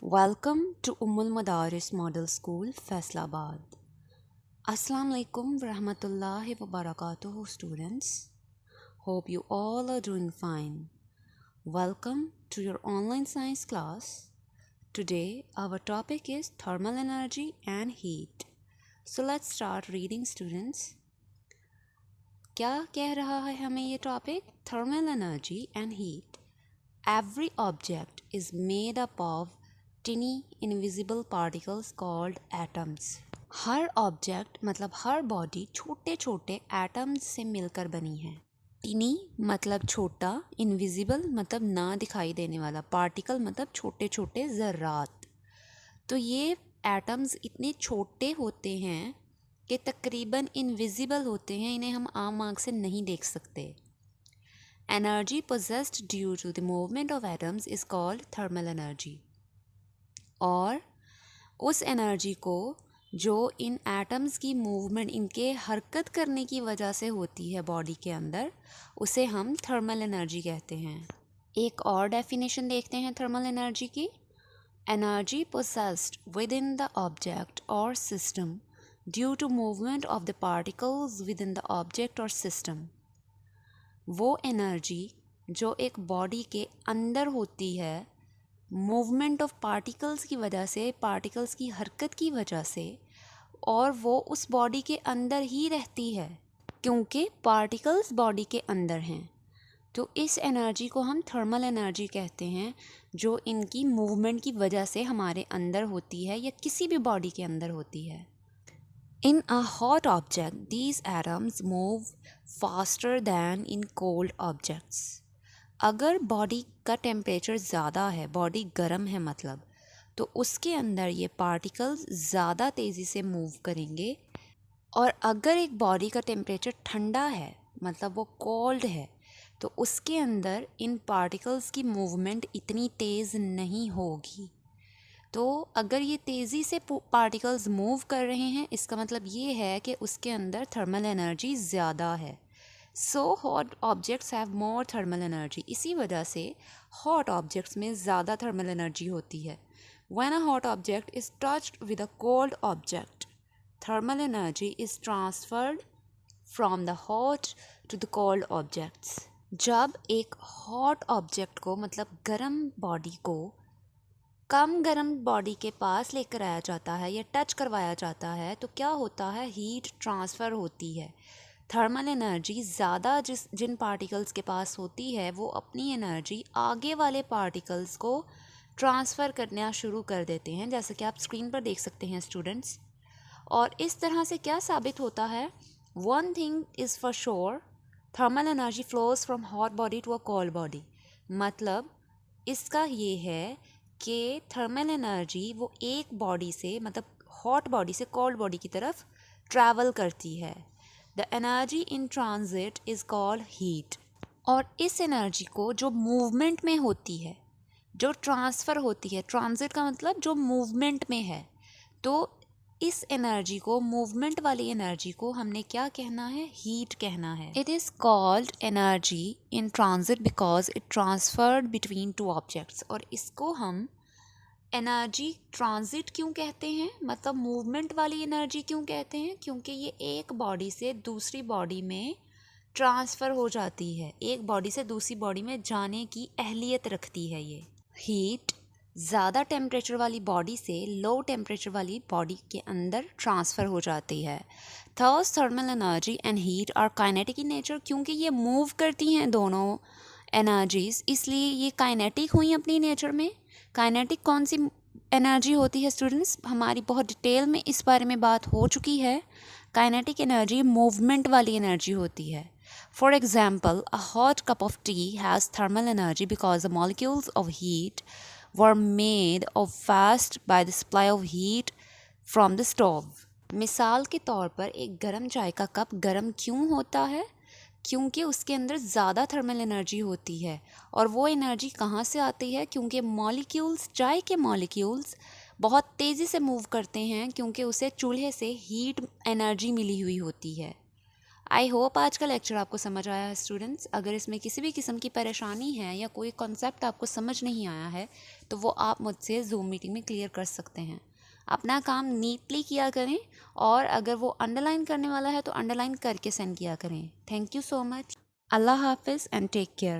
Welcome to Ummul Madaris Model School, Faisalabad. Assalamu alaikum warahmatullahi wabarakatuh, students. Hope you all are doing fine. Welcome to your online science class. Today our topic is thermal energy and heat. So let's start reading, students. क्या कह रहा है हमें ये topic? Thermal energy and heat. Every object is made up of tiny invisible particles called atoms. Her object मतलब हर body छोटे छोटे atoms से मिलकर बनी है. टिनी मतलब छोटा, इनविजिबल मतलब ना दिखाई देने वाला, पार्टिकल मतलब छोटे छोटे ज़र्रात. तो ये एटम्स इतने छोटे होते हैं कि तकरीबन इनविजिबल होते हैं, इन्हें हम आम आँख से नहीं देख सकते. Energy possessed due to the movement of atoms is called thermal energy. और उस एनर्जी को जो इन एटम्स की मूवमेंट, इनके हरकत करने की वजह से होती है बॉडी के अंदर, उसे हम थर्मल एनर्जी कहते हैं. एक और डेफिनेशन देखते हैं थर्मल एनर्जी की. Energy possessed within the object और system due to movement of the particles within the object और सिस्टम. वो एनर्जी जो एक बॉडी के अंदर होती है, मूवमेंट ऑफ पार्टिकल्स की वजह से, पार्टिकल्स की हरकत की वजह से, और वो उस बॉडी के अंदर ही रहती है क्योंकि पार्टिकल्स बॉडी के अंदर हैं. तो इस एनर्जी को हम थर्मल एनर्जी कहते हैं, जो इनकी मूवमेंट की वजह से हमारे अंदर होती है या किसी भी बॉडी के अंदर होती है. In a hot object, these atoms move faster than in cold objects. अगर बॉडी का टेम्परेचर ज़्यादा है, बॉडी गर्म है मतलब, तो उसके अंदर ये पार्टिकल्स ज़्यादा तेज़ी से मूव करेंगे. और अगर एक बॉडी का टेम्परेचर ठंडा है मतलब वो कोल्ड है, तो उसके अंदर इन पार्टिकल्स की मूवमेंट इतनी तेज़ नहीं होगी. तो अगर ये तेज़ी से पार्टिकल्स मूव कर रहे हैं, इसका मतलब ये है कि उसके अंदर थर्मल एनर्जी ज़्यादा है. So hot objects have more thermal energy. इसी वजह से हॉट ऑब्जेक्ट्स में ज़्यादा थर्मल एनर्जी होती है. When a hot object is touched with a cold object, thermal energy is transferred from the hot to the cold objects. जब एक hot object को मतलब गर्म बॉडी को कम गर्म बॉडी के पास लेकर आया जाता है या टच करवाया जाता है, तो क्या होता है? हीट ट्रांसफ़र होती है. थर्मल एनर्जी ज़्यादा जिन पार्टिकल्स के पास होती है, वो अपनी एनर्जी आगे वाले पार्टिकल्स को ट्रांसफ़र करना शुरू कर देते हैं, जैसे कि आप स्क्रीन पर देख सकते हैं स्टूडेंट्स. और इस तरह से क्या साबित होता है? One thing is for sure, thermal energy flows from hot body to a cold body. मतलब इसका ये है कि थर्मल एनर्जी वो एक बॉडी से मतलब हॉट बॉडी से कोल्ड बॉडी की तरफ ट्रैवल करती है. The energy in transit is called heat. और इस एनर्जी को जो मूवमेंट में होती है, जो ट्रांसफ़र होती है, ट्रांजिट का मतलब जो मूवमेंट में है, तो इस एनर्जी को, मूवमेंट वाली एनर्जी को हमने क्या कहना है? हीट कहना है. It is called energy in transit because it transferred between two objects. और इसको हम एनर्जी ट्रांजिट क्यों कहते हैं, मतलब मूवमेंट वाली एनर्जी क्यों कहते हैं? क्योंकि ये एक बॉडी से दूसरी बॉडी में ट्रांसफ़र हो जाती है, एक बॉडी से दूसरी बॉडी में जाने की अहलियत रखती है ये. हीट ज़्यादा टेम्परेचर वाली बॉडी से लो टेम्परेचर वाली बॉडी के अंदर ट्रांसफ़र हो जाती है. Thus thermal energy and heat are kinetic in nature. क्योंकि ये मूव करती हैं दोनों एनर्जीज़, इसलिए ये काइनेटिक हुई अपनी नेचर में. काइनेटिक कौन सी एनर्जी होती है स्टूडेंट्स? हमारी बहुत डिटेल में इस बारे में बात हो चुकी है. काइनेटिक एनर्जी मूवमेंट वाली एनर्जी होती है. For example, a hot cup of tea has thermal energy because the molecules of heat were made of fast by the supply of heat from the stove. मिसाल के तौर पर एक गर्म चाय का कप गर्म क्यों होता है? क्योंकि उसके अंदर ज़्यादा थर्मल एनर्जी होती है. और वो एनर्जी कहाँ से आती है? क्योंकि मॉलिक्यूल्स, चाय के मॉलिक्यूल्स बहुत तेज़ी से मूव करते हैं, क्योंकि उसे चूल्हे से हीट एनर्जी मिली हुई होती है. आई होप आज का लेक्चर आपको समझ आया है स्टूडेंट्स। अगर इसमें किसी भी किस्म की परेशानी है या कोई कॉन्सेप्ट आपको समझ नहीं आया है तो वो आप मुझसे ज़ूम मीटिंग में क्लियर कर सकते हैं। अपना काम नीटली किया करें और अगर वो अंडरलाइन करने वाला है तो अंडरलाइन करके सेंड किया करें। Thank you so much. अल्लाह हाफिज़ एंड टेक केयर।